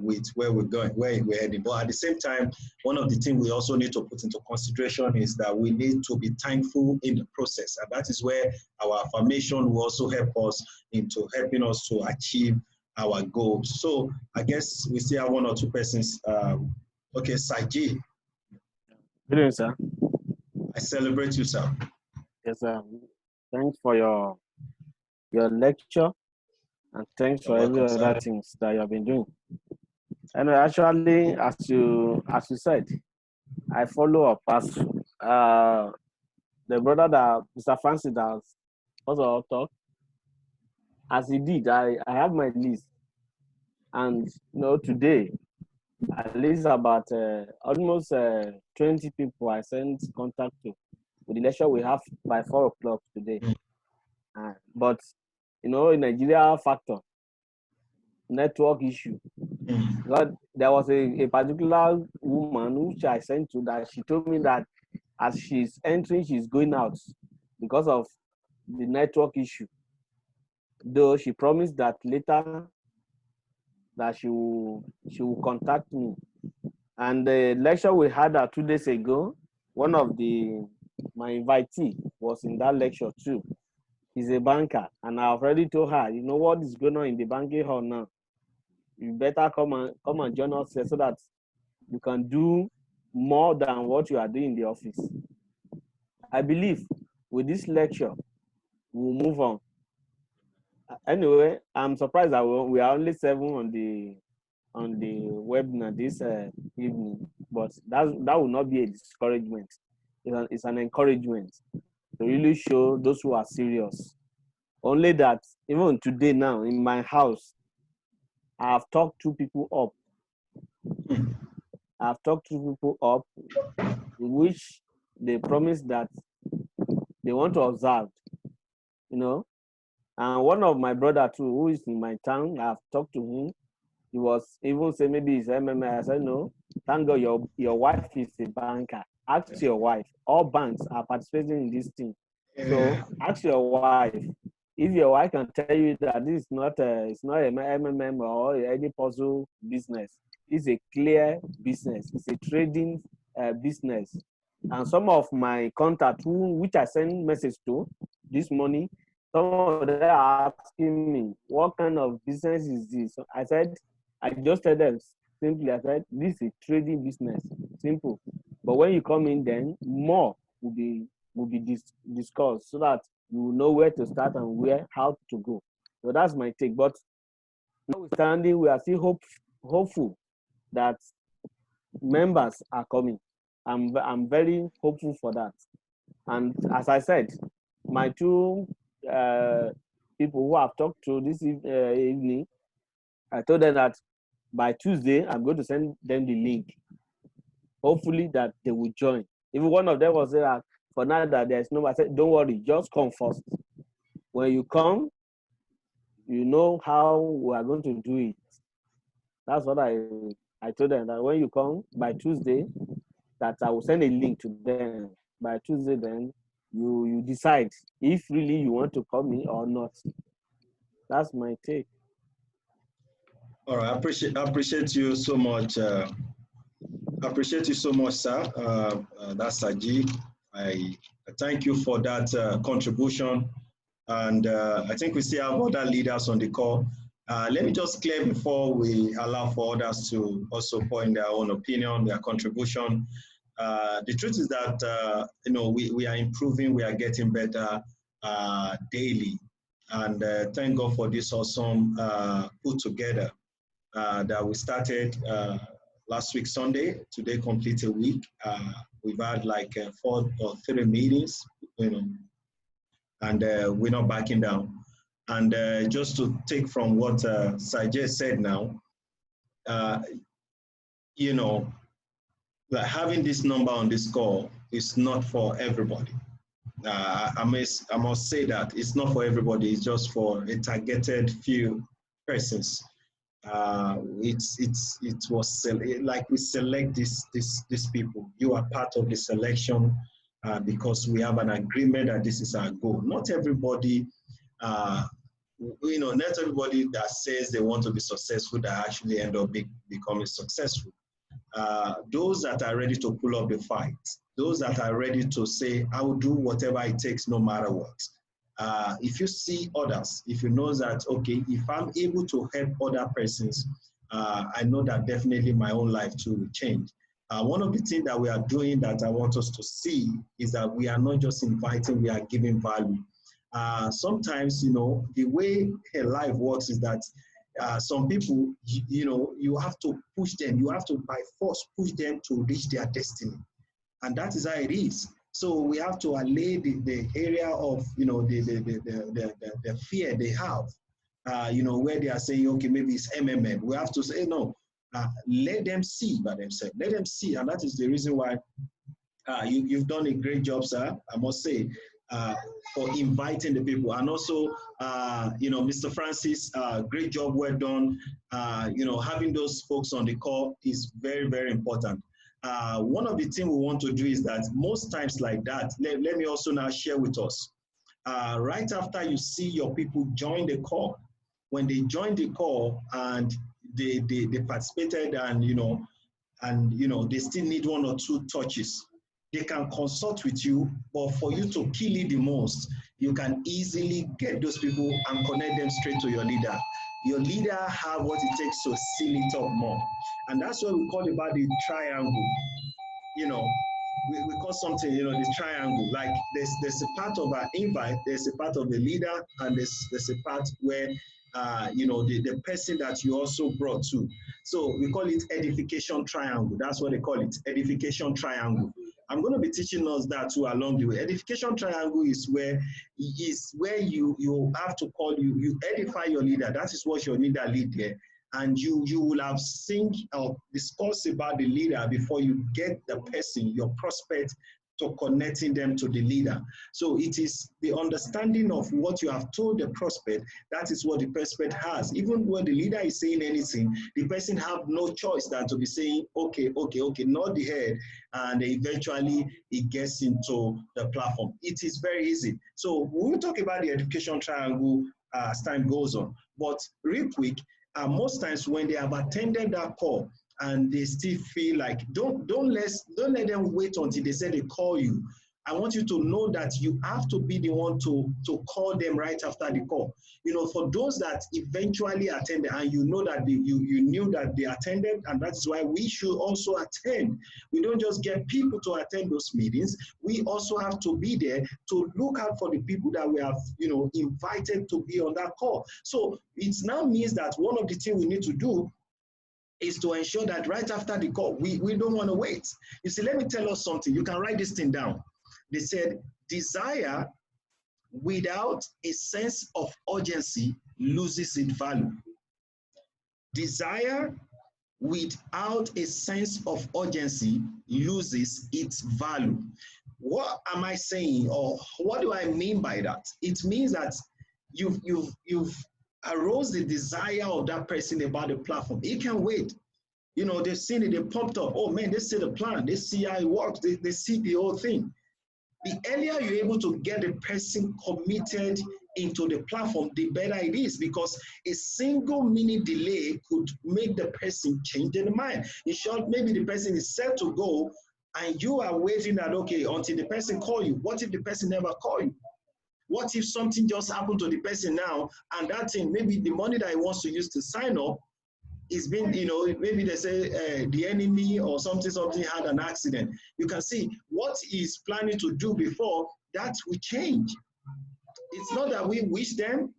with where we're going, where we're heading. But at the same time, one of the things we also need to put into consideration is that we need to be thankful in the process. And that is where our affirmation will also help us into helping us to achieve our goals. So I guess we still have one or two persons. Okay, Saji. Good evening, sir. I celebrate you, sir. Yes, sir. Thanks for your lecture, and thanks for every other things that you have been doing. And actually, as you said, I follow up as the brother that Mr. Francis has also talked. As he did, I have my list, and today, at least about almost 20 people I sent contact to with the lecture we have by 4 o'clock today. But in Nigeria factor, network issue. God, there was a particular woman which I sent to that she told me that as she's entering, she's going out because of the network issue. Though she promised that later that she will contact me. And the lecture we had 2 days ago, one of my invitee was in that lecture too. He's a banker, and I already told her, you know what is going on in the banking hall now. You better come and join us here so that you can do more than what you are doing in the office. I believe with this lecture, we'll move on. Anyway, I'm surprised that we are only 7 on the webinar this evening, but that will not be a discouragement. It's an encouragement to really show those who are serious. Only that even today now in my house, I have talked 2 people up. I've talked 2 people up, which they promised that they want to observe, And one of my brother too, who is in my town, I've talked to him. He was even saying maybe it's MMA. I said, no, thank God your wife is a banker. Ask your wife. All banks are participating in this thing. So ask your wife. If your wife can tell you that this is not it's not a MMM or any puzzle business, it's a clear business. It's a trading business. And some of my contacts, which I sent message to this morning, some of them are asking me, what kind of business is this? So I just told them simply, I said, this is a trading business, simple. But when you come in, then more will be discussed so that you will know where to start and how to go. So that's my take. But notwithstanding, we are still hopeful that members are coming. I'm very hopeful for that. And as I said, my 2 people who I've talked to this evening, I told them that by Tuesday, I'm going to send them the link. Hopefully that they will join. Even one of them was there for now that there's no, I said, don't worry, just come first. When you come, you know how we are going to do it. That's what I told them, that when you come by Tuesday, that I will send a link to them. By Tuesday, then you decide if really you want to come in or not. That's my take. All right, I appreciate you so much. I appreciate you so much, sir. That's Saji. I thank you for that contribution. And I think we still have other leaders on the call. Let me just clear before we allow for others to also point their own opinion, their contribution. The truth is that we are improving, we are getting better daily, and thank God for this awesome put together that we started last week Sunday. Today complete a week. We've had like 4 or 3 meetings, and we're not backing down. And just to take from what Sajay said now, like having this number on this call is not for everybody. I must say that it's not for everybody. It's just for a targeted few persons. It was like we select these people. You are part of the selection because we have an agreement that this is our goal. Not everybody you know, not everybody that says they want to be successful that actually end up becoming successful. Those that are ready to pull up the fight, those that are ready to say, I will do whatever it takes no matter what. If you see others, if you know that, okay, if I'm able to help other persons, I know that definitely my own life too will change. One of the things that we are doing that I want us to see is that we are not just inviting, we are giving value. Sometimes, you know, the way a life works is that some people, you know, you have to push them, you have to by force push them to reach their destiny. And that is how it is. So we have to allay the area of, you know, the fear they have, you know, where they are saying, okay, maybe it's MMM. We have to say, no, let them see by themselves. Let them see. And that is the reason why you've done a great job, sir, I must say, for inviting the people. And also, you know, Mr. Francis, great job, well done. You know, having those folks on the call is very, very important. One of the things we want to do is that most times like that, let me also now share with us. Right after you see your people join the call, when they join the call and they participated and, you know, they still need 1 or 2 touches, they can consult with you, but for you to kill it the most, you can easily get those people and connect them straight to your leader. Your leader have what it takes to seal it up more. And that's what we call about the triangle. You know, we call something, you know, the triangle. Like there's a part of our invite, there's a part of the leader, and there's a part where, you know, the person that you also brought to. So we call it edification triangle. That's what they call it, edification triangle. I'm going to be teaching us that too along the way. Edification triangle is where you have to call you edify your leader. That is what your leader lead there. And you will have seen or discussed about the leader before you get the person, your prospect, to connecting them to the leader. So it is the understanding of what you have told the prospect, that is what the prospect has. Even when the leader is saying anything, the person have no choice than to be saying, okay, nod the head, and eventually it gets into the platform. It is very easy. So we'll talk about the education triangle as time goes on. But real quick, most times when they have attended that call, and they still feel like, don't let them wait until they say they call you. I want you to know that you have to be the one to call them right after the call. You know, for those that eventually attended, and you know that you knew that they attended, and that's why we should also attend. We don't just get people to attend those meetings. We also have to be there to look out for the people that we have, you know, invited to be on that call. So it now means that one of the things we need to do is to ensure that right after the call, we don't want to wait. You see, let me tell us something. You can write this thing down. They said, desire without a sense of urgency loses its value. Desire without a sense of urgency loses its value. What am I saying, or what do I mean by that? It means that you've arose the desire of that person about the platform. He can wait. You know, they've seen it, they pumped up. Oh man, they see the plan, they see how it works, they see the whole thing. The earlier you're able to get the person committed into the platform, the better it is, because a single minute delay could make the person change their mind. In short, maybe the person is set to go and you are waiting that, okay, until the person call you. What if the person never call you? What if something just happened to the person now, and that thing, maybe the money that he wants to use to sign up is being, you know, maybe they say the enemy or something had an accident. You can see what he's planning to do before, that will change. It's not that we wish them,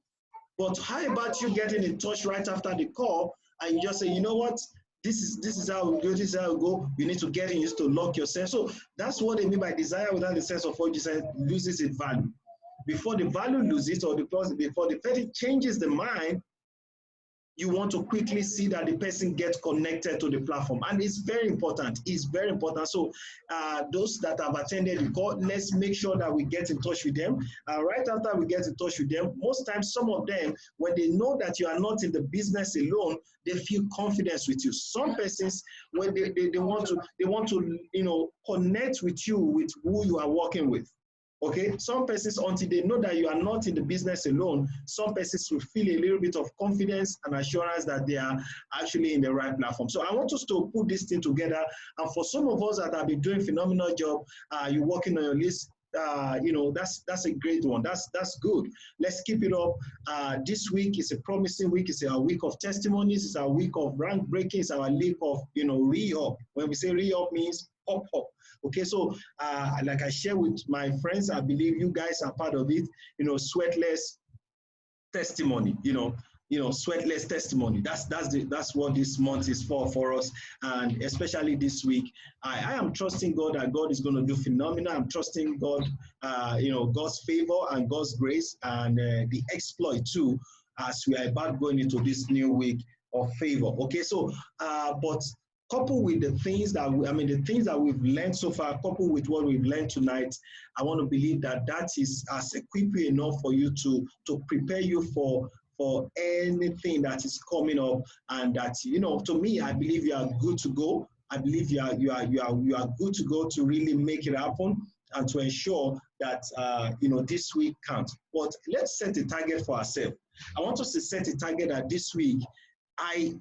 but how about you getting in touch right after the call and you just say, you know what, this is how we go, this is how we go. You need to get in used to lock yourself. So that's what they mean by desire without a sense of urgency loses its value. Before the value loses, or before the person changes the mind, you want to quickly see that the person gets connected to the platform. And it's very important. It's very important. So those that have attended the call, let's make sure that we get in touch with them. Right after we get in touch with them, most times some of them, when they know that you are not in the business alone, they feel confidence with you. Some persons, when they want to, you know, connect with you, with who you are working with. Okay, some persons, until they know that you are not in the business alone, some persons will feel a little bit of confidence and assurance that they are actually in the right platform. So I want us to put this thing together. And for some of us that have been doing phenomenal job, you're working on your list. You know, that's a great one. That's good. Let's keep it up. This week is a promising week. It's our week of testimonies. It's our week of rank breaking. It's our week of, you know, re-up. When we say re-up, means up. Okay, so like I share with my friends, I believe you guys are part of it. You know, sweatless testimony. You know, sweatless testimony. That's what this month is for us, and especially this week. I am trusting God that God is going to do phenomenal. I'm trusting God, you know, God's favor and God's grace and the exploit too, as we are about going into this new week of favor. Okay, so but coupled with the things that the things that we've learned so far, coupled with what we've learned tonight, I want to believe that that is as equipped enough for you to prepare you for anything that is coming up, and that, you know, to me, I believe you are good to go. I believe you are good to go to really make it happen and to ensure that you know, this week counts. But let's set a target for ourselves. I want us to set a target that this week,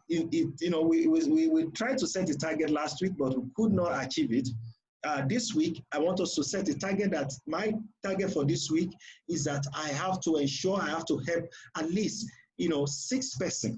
you know, we tried to set a target last week, but we could not achieve it. This week, I want us to set a target that my target for this week is that I have to ensure I have to help at least, you know, 6 persons.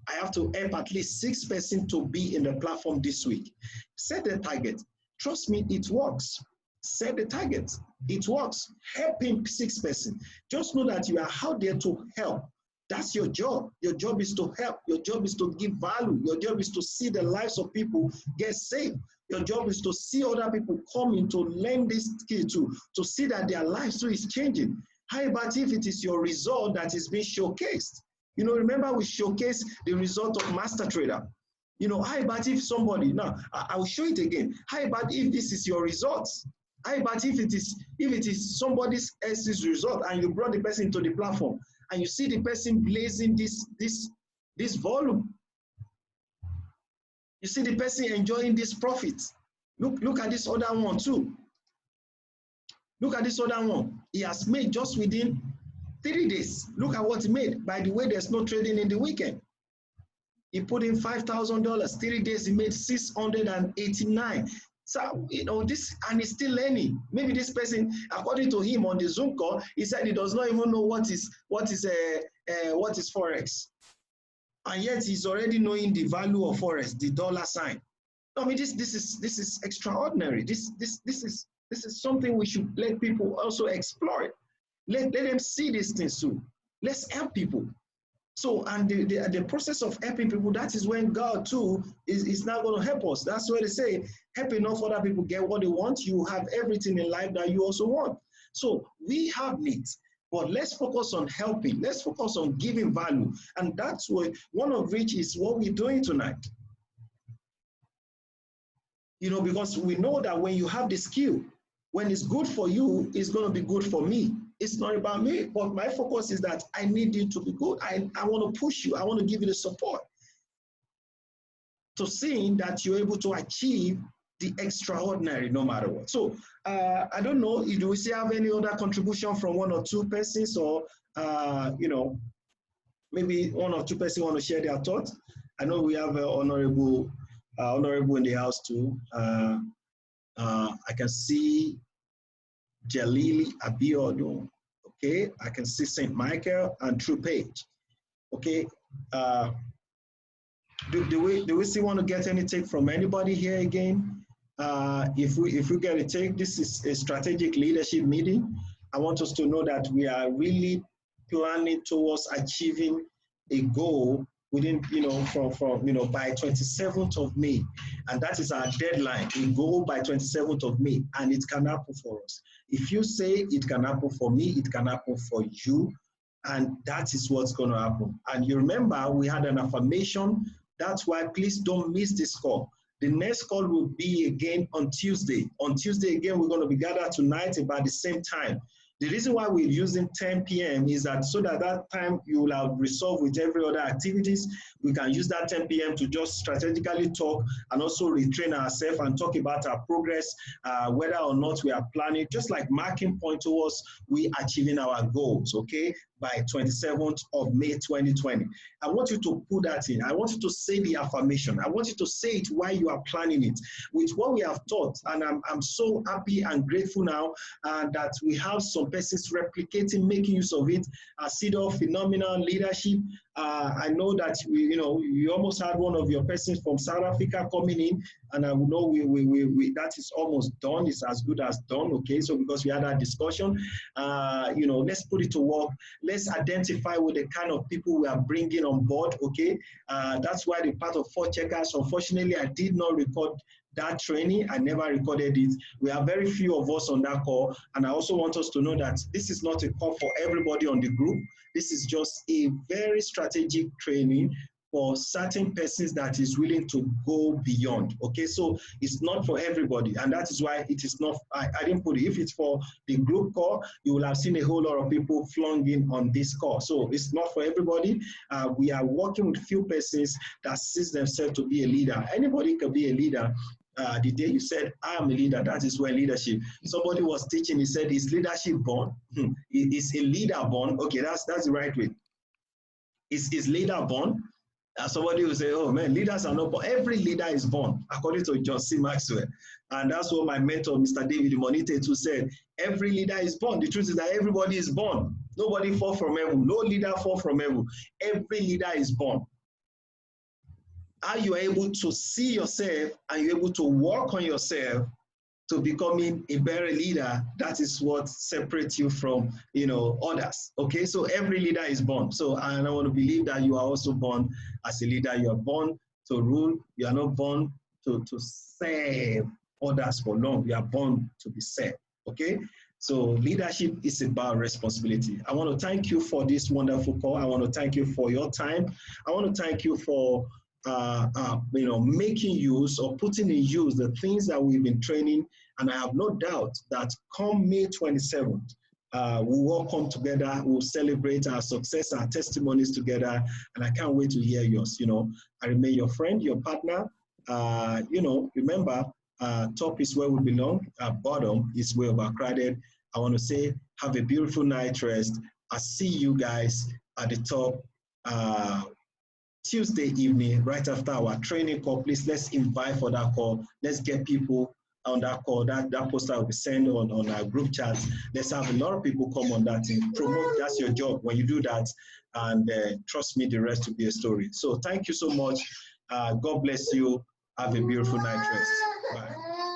I have to help at least 6 persons to be in the platform this week. Set the target. Trust me, it works. Set the target. It works. Helping 6 persons. Just know that you are out there to help. That's your job. Your job is to help. Your job is to give value. Your job is to see the lives of people get saved. Your job is to see other people coming to learn this skill to see that their lives too is changing. How about if it is your result that is being showcased? You know, remember we showcased the result of Master Trader. You know, how about if somebody, now I will show it again. How about if this is your results? How about if it is somebody else's result and you brought the person into the platform and you see the person blazing this volume? You see the person enjoying this profit. Look at this other one too. Look at this other one. He has made just within 3 days. Look at what he made. By the way, there's no trading in the weekend. He put in $5,000. 3 days, he made 689. So, you know, this, and he's still learning. Maybe this person, according to him on the Zoom call, he said he does not even know what is Forex. And yet he's already knowing the value of Forex, the dollar sign. I mean, this is extraordinary. This is something we should let people also explore. Let them see these things too. Let's help people. So, and the process of helping people, that is when God too is now going to help us. That's why they say, help enough other people get what they want. You have everything in life that you also want. So we have needs, but let's focus on helping. Let's focus on giving value. And that's what, one of which is what we're doing tonight. You know, because we know that when you have the skill, when it's good for you, it's going to be good for me. It's not about me, but my focus is that I need you to be good. I want to push you. I want to give you the support to seeing that you're able to achieve the extraordinary no matter what. So I don't know, do we still have any other contribution from 1 or 2 persons, or, you know, maybe 1 or 2 persons want to share their thoughts? I know we have honorable in the house too. I can see Jalili Abiodun, okay? I can see St. Michael and True Page, okay? Do we still want to get any take from anybody here again? If we get a take, this is a strategic leadership meeting. I want us to know that we are really planning towards achieving a goal within, you know, from you know, by 27th of May. And that is our deadline. We go by 27th of May, and it can happen for us. If you say it can happen for me, it can happen for you. And that is what's going to happen. And you remember, we had an affirmation. That's why please don't miss this call. The next call will be again on Tuesday. On Tuesday again, we're going to be gathered tonight about the same time. The reason why we're using 10 p.m. is that so that time you will have resolved with every other activities. We can use that 10 p.m. to just strategically talk and also retrain ourselves and talk about our progress, whether or not we are planning, just like marking point towards we achieving our goals, okay, by 27th of May 2020. I want you to put that in. I want you to say the affirmation. I want you to say it while you are planning it. With what we have taught, and I'm so happy and grateful now that we have some persons replicating, making use of it. CEDAW Phenomenal Leadership. I know that you almost had one of your persons from South Africa coming in, and I know we that is almost done. It's as good as done. Okay, so because we had that discussion, let's put it to work. Let's identify with the kind of people we are bringing on board. Okay, that's why the part of 4 checkers. Unfortunately, I did not record that training. I never recorded it. We have very few of us on that call, and I also want us to know that this is not a call for everybody on the group. This is just a very strategic training for certain persons that is willing to go beyond. Okay, so it's not for everybody, and that is why it is not, I didn't put it. If it's for the group call, you will have seen a whole lot of people flung in on this call. So it's not for everybody. We are working with few persons that sees themselves to be a leader. Anybody can be a leader. The day you said, I am a leader, that is where leadership. Somebody was teaching, he said, is leadership born? Is a leader born? Okay, that's the right way. Is leader born? Somebody will say, oh man, leaders are not born. Every leader is born, according to John C. Maxwell. And that's what my mentor, Mr. David Monitetu, said. Every leader is born. The truth is that everybody is born. Nobody fall from heaven. No leader fall from heaven. Every leader is born. Are you able to see yourself and you're able to work on yourself to becoming a better leader? That is what separates you from others. Okay, so every leader is born. So and I want to believe that you are also born as a leader. You are born to rule. You are not born to serve others for long. You are born to be served. Okay, so leadership is about responsibility. I want to thank you for this wonderful call. I want to thank you for your time. I want to thank you for making use or putting in use the things that we've been training. And I have no doubt that come May 27th, we'll all come together, we'll celebrate our success, our testimonies together, and I can't wait to hear yours. I remain your friend, your partner. Remember, top is where we belong, bottom is where we're crowded. I want to say, have a beautiful night rest. I'll see you guys at the top Tuesday evening, right after our training call. Please, let's invite for that call. Let's get people on that call. That poster will be sent on our group chats. Let's have a lot of people come on that and promote. That's your job when you do that. And trust me, the rest will be a story. So thank you so much. God bless you. Have a beautiful night rest. Bye.